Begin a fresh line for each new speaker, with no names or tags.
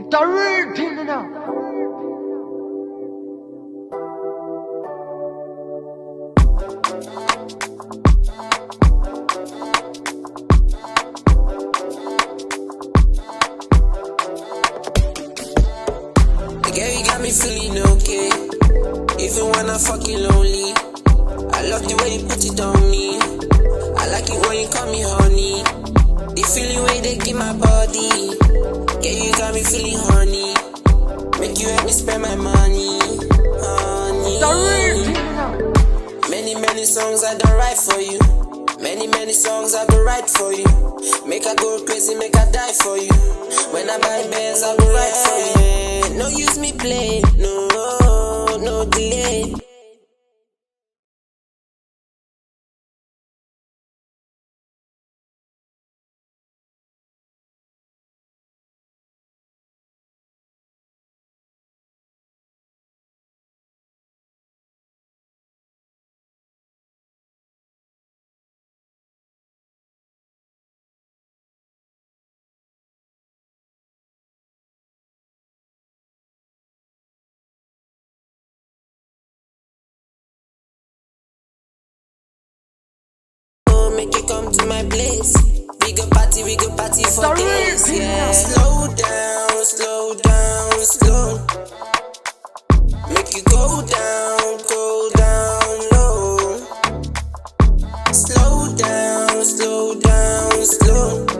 It's a real thing, you know.
Girl, you got me feeling okay, even when I'm fucking lonely. I love the way you put it on me. I like it when you call me honey. The feeling way they give my body. Girl, you got me feeling horny. Make you help me spend my money, honey.
It's a real thing, you know.
Many songs I done write for you. Many songs I go write for you. Make I go crazy, make I die for you. When I buy Benz, I go ride for you. No use me play, no delay. Make you come to my place. We go party for days, yeah. Slow down, slow. Make you go down low. Slow down, slow.